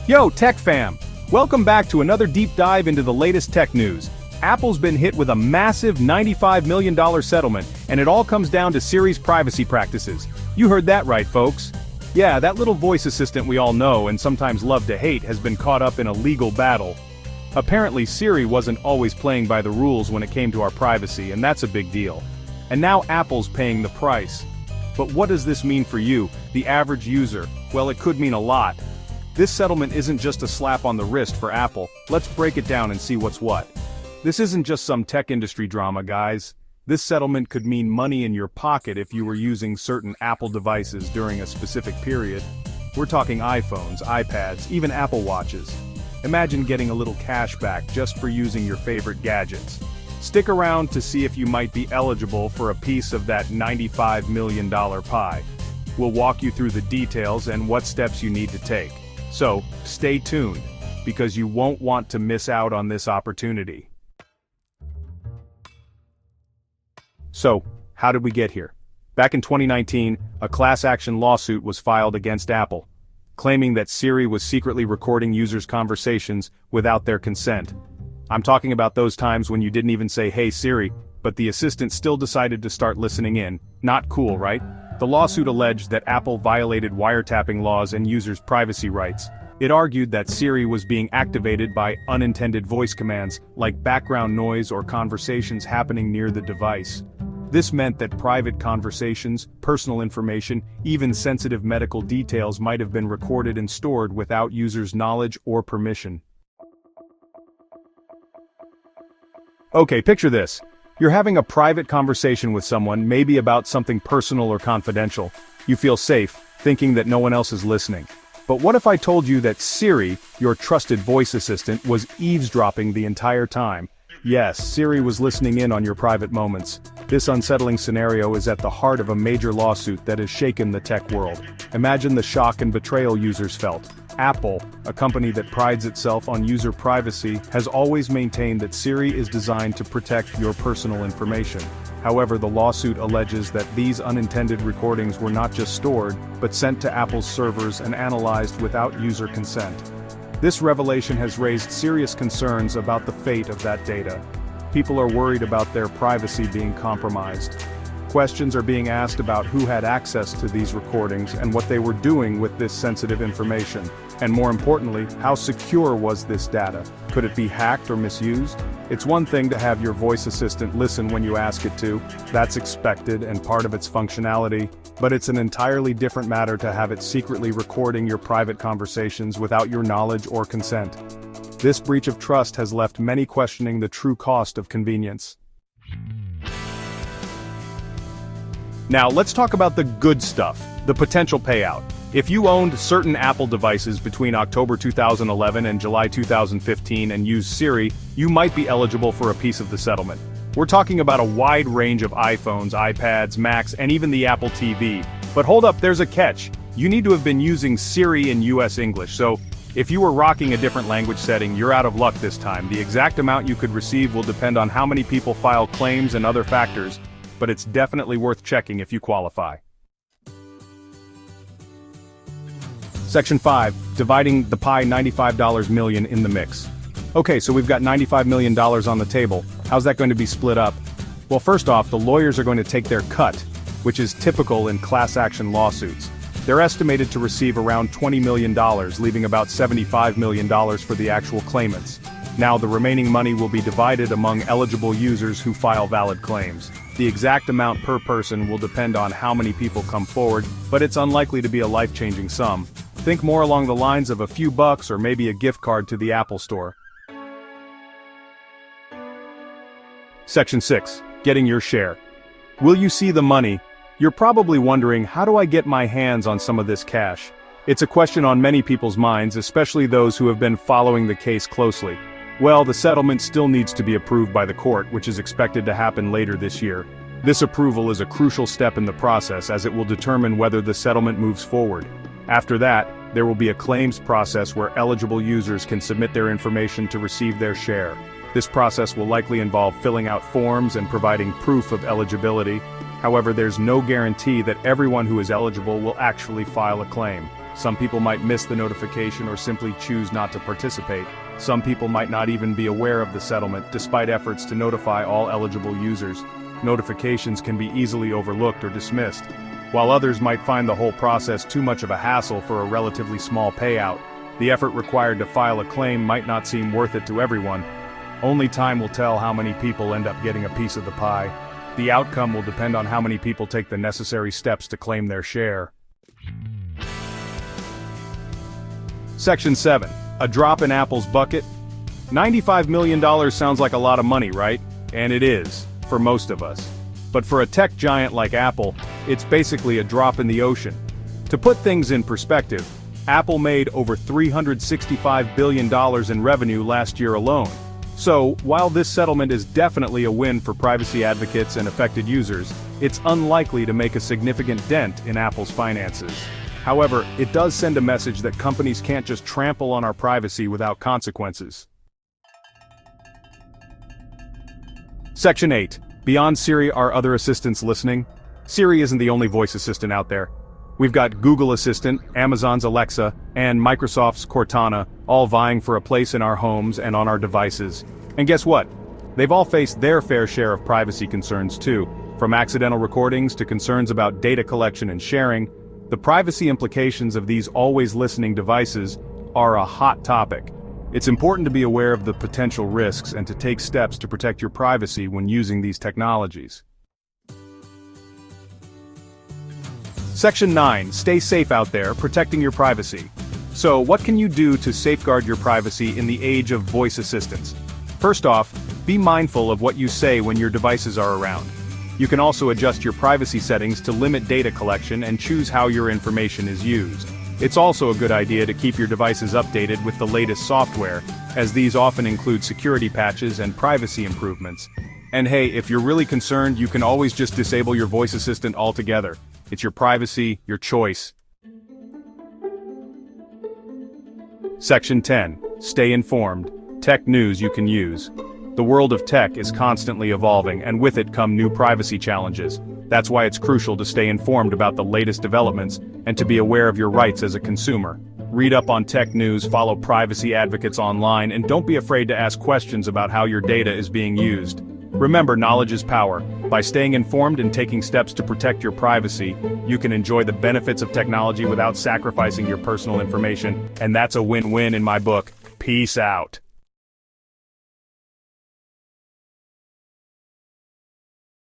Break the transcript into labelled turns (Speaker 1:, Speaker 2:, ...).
Speaker 1: Yo, Tech Fam! Welcome back to another deep dive into the latest tech news. Apple's been hit with a massive $95 million settlement, and it all comes down to Siri's privacy practices. You heard that right, folks. Yeah, that little voice assistant we all know and sometimes love to hate has been caught up in a legal battle. Apparently, Siri wasn't always playing by the rules when it came to our privacy, and that's a big deal. And now Apple's paying the price. But what does this mean for you, the average user? Well, it could mean a lot. This settlement isn't just a slap on the wrist for Apple. Let's break it down and see what's what. This isn't just some tech industry drama, guys. This settlement could mean money in your pocket if you were using certain Apple devices during a specific period. We're talking iPhones, iPads, even Apple Watches. Imagine getting a little cash back just for using your favorite gadgets. Stick around to see if you might be eligible for a piece of that $95 million pie. We'll walk you through the details and what steps you need to take. So, stay tuned, because you won't want to miss out on this opportunity. So, how did we get here? Back in 2019, a class action lawsuit was filed against Apple, claiming that Siri was secretly recording users' conversations without their consent. I'm talking about those times when you didn't even say, "Hey Siri," but the assistant still decided to start listening in. Not cool, right? The lawsuit alleged that Apple violated wiretapping laws and users' privacy rights. It argued that Siri was being activated by unintended voice commands, like background noise or conversations happening near the device. This meant that private conversations, personal information, even sensitive medical details might have been recorded and stored without users' knowledge or permission. Okay, picture this. You're having a private conversation with someone, maybe about something personal or confidential. You feel safe, thinking that no one else is listening. But what if I told you that Siri, your trusted voice assistant, was eavesdropping the entire time? Yes, Siri was listening in on your private moments. This unsettling scenario is at the heart of a major lawsuit that has shaken the tech world. Imagine the shock and betrayal users felt. Apple, a company that prides itself on user privacy, has always maintained that Siri is designed to protect your personal information. However, the lawsuit alleges that these unintended recordings were not just stored, but sent to Apple's servers and analyzed without user consent. This revelation has raised serious concerns about the fate of that data. People are worried about their privacy being compromised. Questions are being asked about who had access to these recordings and what they were doing with this sensitive information. And more importantly, how secure was this data? Could it be hacked or misused? It's one thing to have your voice assistant listen when you ask it to. That's expected and part of its functionality. But it's an entirely different matter to have it secretly recording your private conversations without your knowledge or consent. This breach of trust has left many questioning the true cost of convenience. Now let's talk about the good stuff, the potential payout. If you owned certain Apple devices between October 2011 and July 2015 and used Siri, you might be eligible for a piece of the settlement. We're talking about a wide range of iPhones, iPads, Macs, and even the Apple TV. But hold up, there's a catch. You need to have been using Siri in US English, so if you were rocking a different language setting, you're out of luck this time. The exact amount you could receive will depend on how many people file claims and other factors, but it's definitely worth checking if you qualify. Section 5, dividing the pie $95 million in the mix. Okay, so we've got $95 million on the table. How's that going to be split up? Well, first off, the lawyers are going to take their cut, which is typical in class action lawsuits. They're estimated to receive around $20 million, leaving about $75 million for the actual claimants. Now, the remaining money will be divided among eligible users who file valid claims. The exact amount per person will depend on how many people come forward, but it's unlikely to be a life-changing sum. Think more along the lines of a few bucks or maybe a gift card to the Apple Store. Section 6. Getting your share. Will you see the money? You're probably wondering, how do I get my hands on some of this cash? It's a question on many people's minds, especially those who have been following the case closely. Well, the settlement still needs to be approved by the court, which is expected to happen later this year. This approval is a crucial step in the process as it will determine whether the settlement moves forward. After that, there will be a claims process where eligible users can submit their information to receive their share. This process will likely involve filling out forms and providing proof of eligibility. However, there's no guarantee that everyone who is eligible will actually file a claim. Some people might miss the notification or simply choose not to participate. Some people might not even be aware of the settlement, despite efforts to notify all eligible users. Notifications can be easily overlooked or dismissed, while others might find the whole process too much of a hassle for a relatively small payout. The effort required to file a claim might not seem worth it to everyone. Only time will tell how many people end up getting a piece of the pie. The outcome will depend on how many people take the necessary steps to claim their share. Section 7. A drop in Apple's bucket? $95 million sounds like a lot of money, right? And it is, for most of us. But for a tech giant like Apple, it's basically a drop in the ocean. To put things in perspective, Apple made over $365 billion in revenue last year alone. So, while this settlement is definitely a win for privacy advocates and affected users, it's unlikely to make a significant dent in Apple's finances. However, it does send a message that companies can't just trample on our privacy without consequences. Section 8. Beyond Siri, are other assistants listening? Siri isn't the only voice assistant out there. We've got Google Assistant, Amazon's Alexa, and Microsoft's Cortana, all vying for a place in our homes and on our devices. And guess what? They've all faced their fair share of privacy concerns too. From accidental recordings to concerns about data collection and sharing, the privacy implications of these always listening devices are a hot topic. It's important to be aware of the potential risks and to take steps to protect your privacy when using these technologies. Section 9. Stay safe out there, protecting your privacy. So, what can you do to safeguard your privacy in the age of voice assistants? First off, be mindful of what you say when your devices are around. You can also adjust your privacy settings to limit data collection and choose how your information is used. It's also a good idea to keep your devices updated with the latest software, as these often include security patches and privacy improvements. And hey, if you're really concerned, you can always just disable your voice assistant altogether. It's your privacy, your choice. Section 10. Stay informed. Tech news you can use. The world of tech is constantly evolving, and with it come new privacy challenges. That's why it's crucial to stay informed about the latest developments, and to be aware of your rights as a consumer. Read up on tech news, follow privacy advocates online, and don't be afraid to ask questions about how your data is being used. Remember, knowledge is power. By staying informed and taking steps to protect your privacy, you can enjoy the benefits of technology without sacrificing your personal information, and that's a win-win in my book. Peace out.